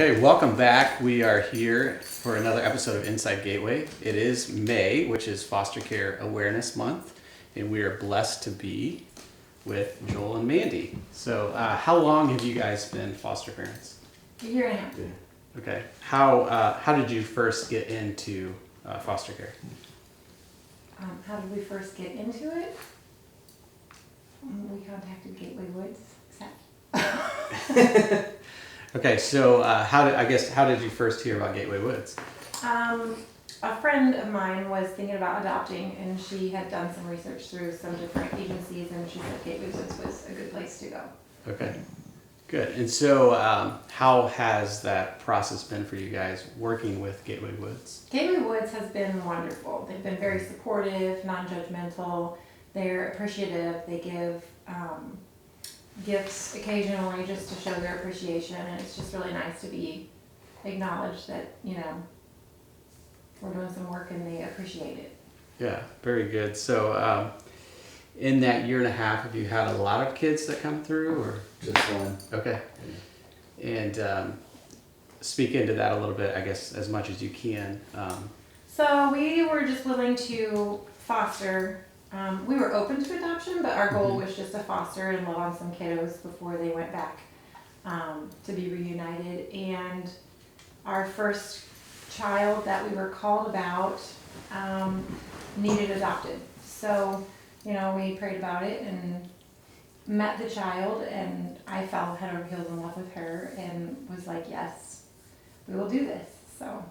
Okay, welcome back. We are here for another episode of Inside Gateway. It is May, which is Foster Care Awareness Month, and we are blessed to be with Joel and Mandy. So, how long have you guys been foster parents? A year and a half. Okay. How did you first get into foster care? How did we first get into it? We contacted Gateway Woods. Okay, so how did you first hear about Gateway Woods? A friend of mine was thinking about adopting, and she had done some research through some different agencies, and she said Gateway Woods was a good place to go. Okay, good. And so how has that process been for you guys working with Gateway Woods? Gateway Woods has been wonderful. They've been very supportive, non-judgmental. They're appreciative. They give gifts occasionally just to show their appreciation, and it's just really nice to be acknowledged that, we're doing some work and they appreciate it. Yeah, very good. So in that year and a half, have you had a lot of kids that come through, or just one? Okay. And speak into that a little bit, I guess, as much as you can. So we were just willing to foster. We were open to adoption, but our goal was just to foster and love on some kiddos before they went back to be reunited. And our first child that we were called about needed adopted. So, we prayed about it and met the child, and I fell head over heels in love with her and was like, yes, we will do this. So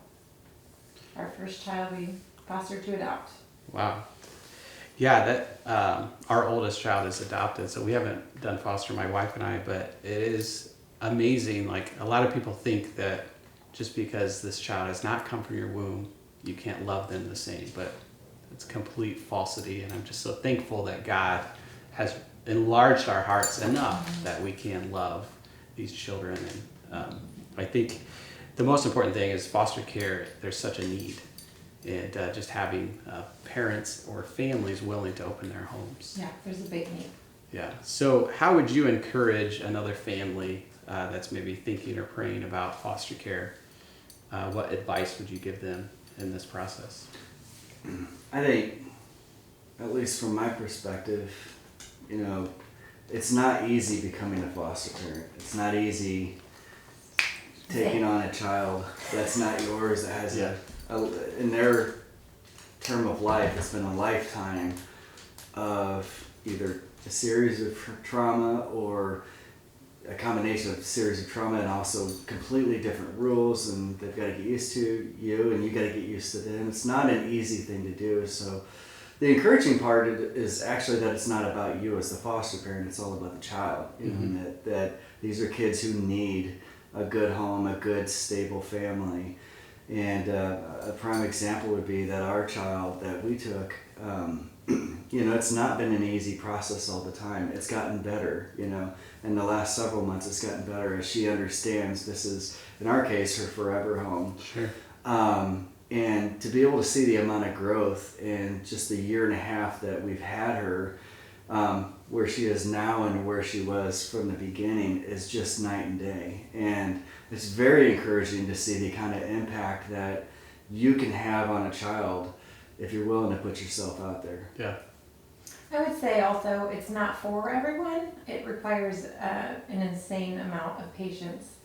our first child we fostered to adopt. Wow. Yeah, that our oldest child is adopted, so we haven't done foster, my wife and I, but it is amazing. Like, a lot of people think that just because this child has not come from your womb, you can't love them the same, but it's complete falsity. And I'm just so thankful that God has enlarged our hearts enough that we can love these children. And I think the most important thing is foster care. There's such a need, and just having parents or families willing to open their homes. Yeah, there's a big need. Yeah. So how would you encourage another family that's maybe thinking or praying about foster care? What advice would you give them in this process? I think, at least from my perspective, it's not easy becoming a foster parent. It's not easy taking on a child that's not yours, that has in their term of life, it's been a lifetime of either a series of trauma or a combination of a series of trauma, and also completely different rules, and they've got to get used to you and you got to get used to them. It's not an easy thing to do. So the encouraging part is actually that it's not about you as the foster parent, it's all about the child. And that these are kids who need a good home, a good stable family. And a prime example would be that our child that we took, it's not been an easy process all the time. It's gotten better, in the last several months it's gotten better as she understands this is, in our case, her forever home. Sure. And to be able to see the amount of growth in just the year and a half that we've had her, where she is now and where she was from the beginning, is just night and day. And it's very encouraging to see the kind of impact that you can have on a child if you're willing to put yourself out there. Yeah. I would say also it's not for everyone. It requires an insane amount of patience.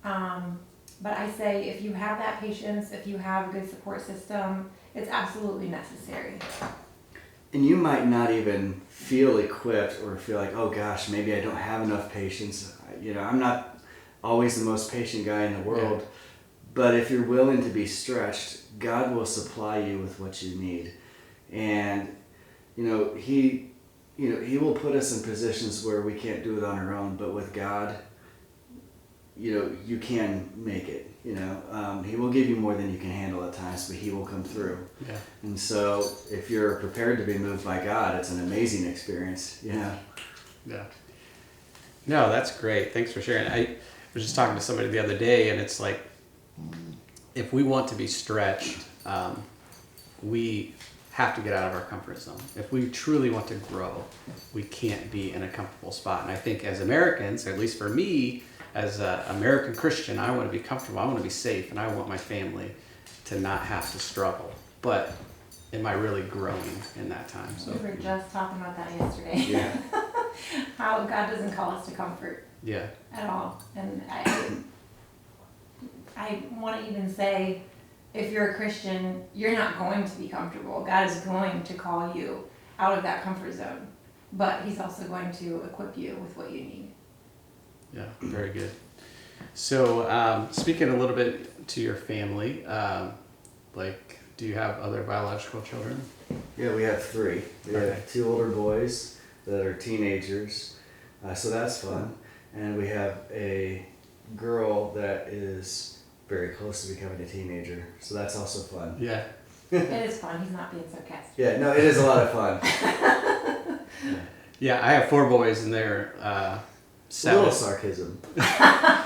But I say if you have that patience, if you have a good support system, it's absolutely necessary. And you might not even feel equipped or feel like, oh gosh, maybe I don't have enough patience. I'm not always the most patient guy in the world. Yeah. But if you're willing to be stretched, God will supply you with what you need. And he will put us in positions where we can't do it on our own, but with God, you can make it. He will give you more than you can handle at times, but he will come through. Yeah. And so if you're prepared to be moved by God, it's an amazing experience. Yeah. No, that's great. Thanks for sharing. I was just talking to somebody the other day, and it's like, if we want to be stretched, we have to get out of our comfort zone. If we truly want to grow, we can't be in a comfortable spot. And I think as Americans, or at least for me, as an American Christian, I want to be comfortable, I want to be safe, and I want my family to not have to struggle. But am I really growing in that time? So We were just talking about that yesterday. Yeah. How God doesn't call us to comfort yeah, at all. And I want to even say, if you're a Christian, you're not going to be comfortable. God is going to call you out of that comfort zone. But he's also going to equip you with what you need. yeah, very good. So speaking a little bit to your family, like, do you have other biological children? Yeah, we have 3. We Okay. have 2 older boys that are teenagers, so that's fun. And we have a girl that is very close to becoming a teenager, so that's also fun. Yeah, It is fun. He's not being sarcastic. Yeah, no, it is a lot of fun. yeah. I have 4 boys, and they're A 7, little sarcasm.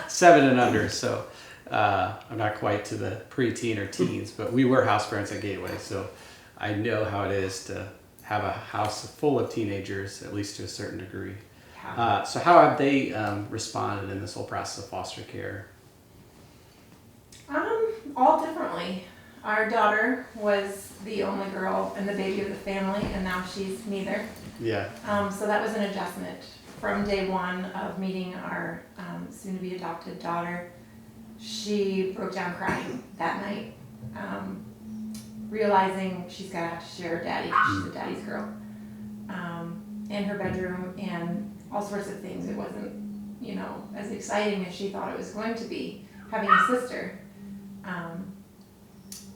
7 and under. So I'm not quite to the preteen or teens, but we were house parents at Gateway, so I know how it is to have a house full of teenagers, at least to a certain degree. Yeah. So how have they responded in this whole process of foster care? All differently. Our daughter was the only girl and the baby of the family, and now she's neither. Yeah, So that was an adjustment from day one of meeting our soon-to-be adopted daughter. She broke down crying that night, realizing she's gonna have to share her daddy, 'cause she's a daddy's girl, in her bedroom, and all sorts of things. It wasn't, as exciting as she thought it was going to be, having a sister.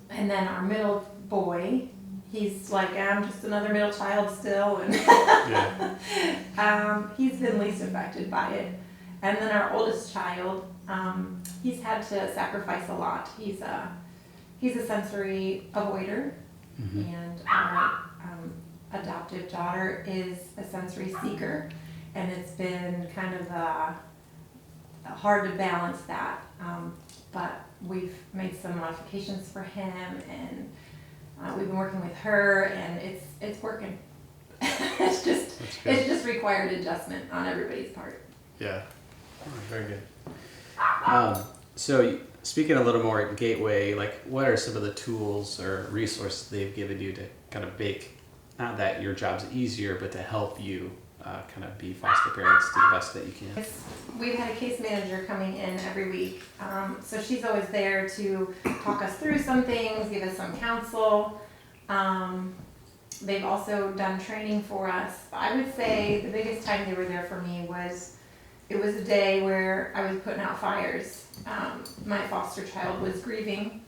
And then our middle boy, he's like, I'm just another middle child still, and yeah, he's been least affected by it. And then our oldest child, he's had to sacrifice a lot. He's a sensory avoider, Mhm. and our adoptive daughter is a sensory seeker, and it's been kind of hard to balance that. But we've made some modifications for him, and we've been working with her, and it's working. That's good. It's just required adjustment on everybody's part. Yeah, oh, very good. So speaking a little more at Gateway, like, what are some of the tools or resources they've given you to kind of make, not that your job's easier, but to help you kind of be foster parents to the best that you can? We've had a case manager coming in every week, so she's always there to talk us through some things, give us some counsel. They've also done training for us. I would say the biggest time they were there for me was, it was a day where I was putting out fires. My foster child was grieving,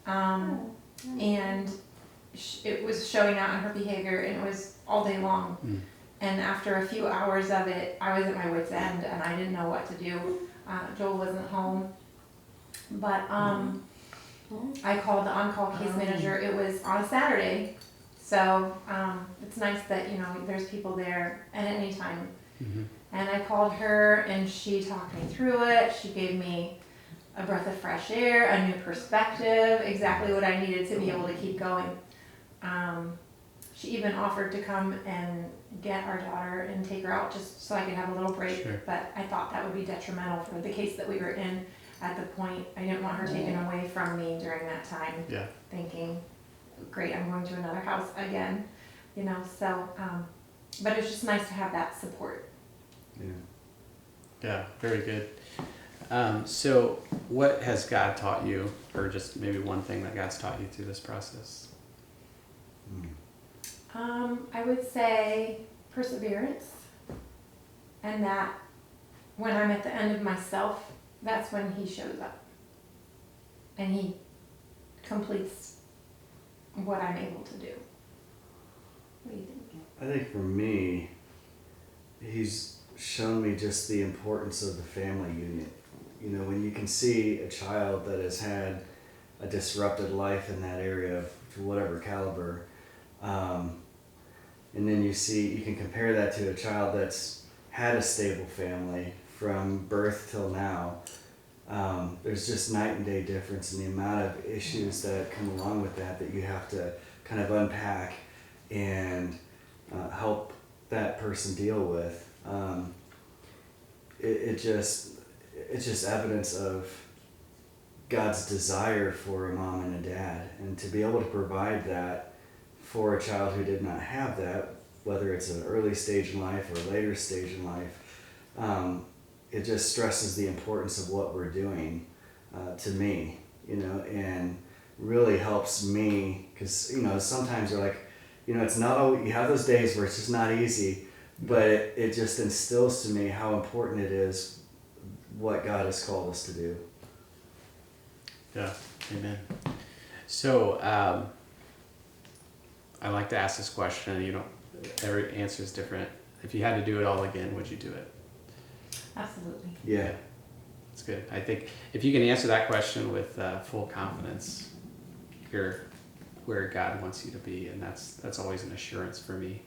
and it was showing out in her behavior, and it was all day long. And after a few hours of it, I was at my wit's end, and I didn't know what to do. Joel wasn't home, but I called the on-call case manager. It was on a Saturday, so it's nice that there's people there at any time. Mm-hmm. And I called her, and she talked me through it. She gave me a breath of fresh air, a new perspective, exactly what I needed to be able to keep going. She even offered to come and get our daughter and take her out just so I could have a little break. Sure. But I thought that would be detrimental for the case that we were in at the point. I didn't want her taken away from me during that time. Yeah. Thinking, great, I'm going to another house again, so, but it's just nice to have that support. Yeah, very good. So what has God taught you, or just maybe one thing that God's taught you through this process? I would say perseverance, and that when I'm at the end of myself, that's when he shows up and he completes what I'm able to do. What do you think? I think for me, he's shown me just the importance of the family unit. When you can see a child that has had a disrupted life in that area to whatever caliber, and then you can compare that to a child that's had a stable family from birth till now. There's just night and day difference in the amount of issues that come along with that you have to kind of unpack and it's just evidence of God's desire for a mom and a dad, and to be able to provide that for a child who did not have that, whether it's an early stage in life or a later stage in life, it just stresses the importance of what we're doing to me, and really helps me, because sometimes you're like, it's not always, you have those days where it's just not easy, but it just instills to me how important it is what God has called us to do. Yeah, amen. So I like to ask this question. Every answer is different. If you had to do it all again, would you do it? Absolutely. Yeah. That's good. I think if you can answer that question with full confidence, you're where God wants you to be, and that's always an assurance for me.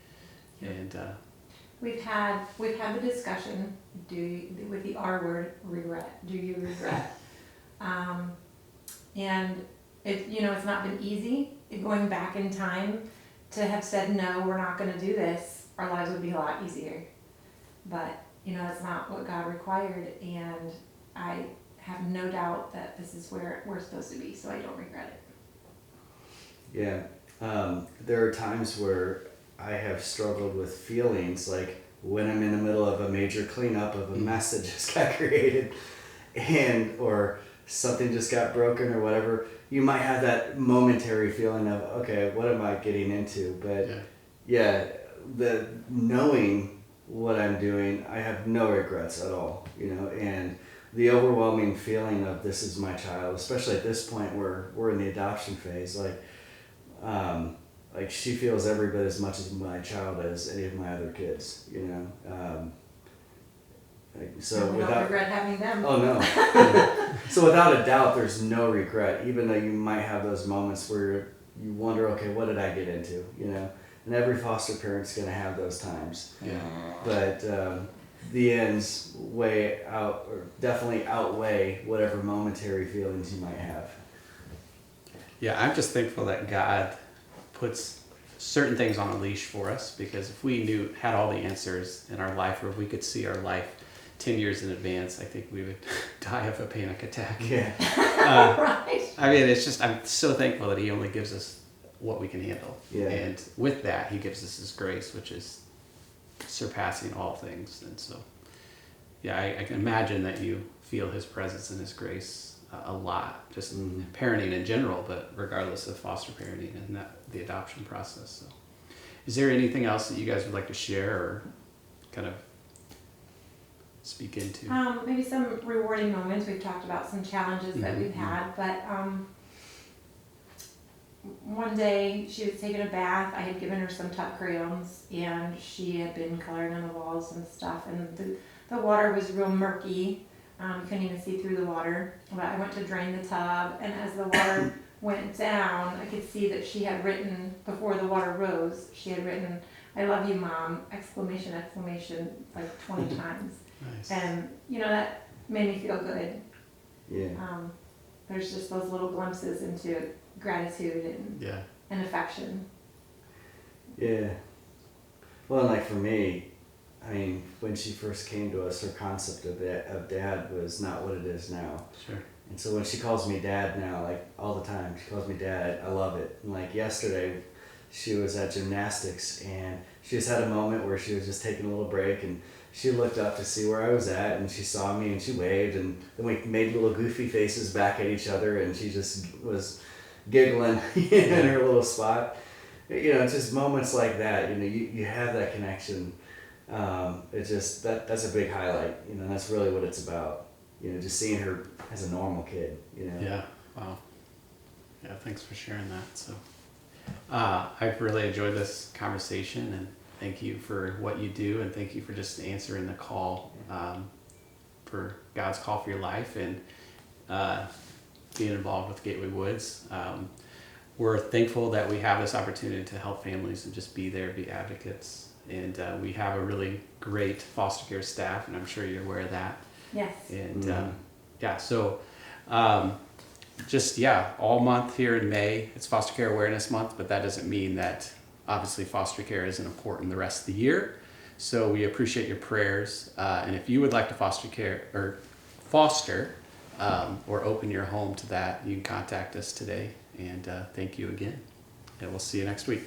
And we've had the discussion with the R word, regret. Do you regret? And it's not been easy going back in time to have said no, we're not going to do this. Our lives would be a lot easier, but it's not what God required, and I have no doubt that this is where we're supposed to be, so I don't regret it. Yeah. There are times where I have struggled with feelings, like when I'm in the middle of a major cleanup of a mess that just got created, or something just got broken or whatever. You might have that momentary feeling of, okay, what am I getting into? But the knowing what I'm doing, I have no regrets at all, and the overwhelming feeling of this is my child, especially at this point where we're in the adoption phase, like she feels every bit as much as my child as any of my other kids, so we without don't regret having them. Oh no. So without a doubt, there's no regret, even though you might have those moments where you wonder, okay, what did I get into, And every foster parent's going to have those times. Yeah. But the ends definitely outweigh whatever momentary feelings you might have. Yeah, I'm just thankful that God puts certain things on a leash for us, because if we had all the answers in our life, or if we could see our life 10 years in advance, I think we would die of a panic attack. Yeah. Right. I mean, I'm so thankful that he only gives us what we can handle. Yeah. And with that, he gives us his grace, which is surpassing all things. And so, yeah, I can imagine that you feel his presence and his grace a lot, just parenting in general, but regardless of foster parenting and the adoption process. So, is there anything else that you guys would like to share or kind of speak into? Maybe some rewarding moments. We've talked about some challenges that we've had, but one day she was taking a bath. I had given her some Tut crayons, and she had been coloring on the walls and stuff, and the water was real murky. Couldn't even see through the water. But I went to drain the tub, and as the water went down, I could see that she had written, before the water rose, she had written, "I love you, Mom!" exclamation, like 20 times. Nice. And, that made me feel good. Yeah. There's just those little glimpses into gratitude and affection. Yeah. Well, like for me, I mean, when she first came to us, her concept of dad was not what it is now. Sure. And so when she calls me dad now, like all the time, she calls me dad, I love it. And like yesterday, she was at gymnastics, and she just had a moment where she was just taking a little break, and she looked up to see where I was at, and she saw me, and she waved, and then we made little goofy faces back at each other, and she just was giggling in her little spot. It's just moments like that, you have that connection. It's just, that's a big highlight, that's really what it's about, just seeing her as a normal kid, Yeah. Wow. Yeah. Thanks for sharing that. So, I've really enjoyed this conversation, and thank you for what you do, and thank you for just answering the call, for God's call for your life, and being involved with Gateway Woods. We're thankful that we have this opportunity to help families and just be there, be advocates. And we have a really great foster care staff, and I'm sure you're aware of that. Yes. And so all month here in May, it's Foster Care Awareness Month, but that doesn't mean that obviously foster care isn't important the rest of the year. So we appreciate your prayers. And if you would like to foster foster or open your home to that, you can contact us today. And thank you again. And we'll see you next week.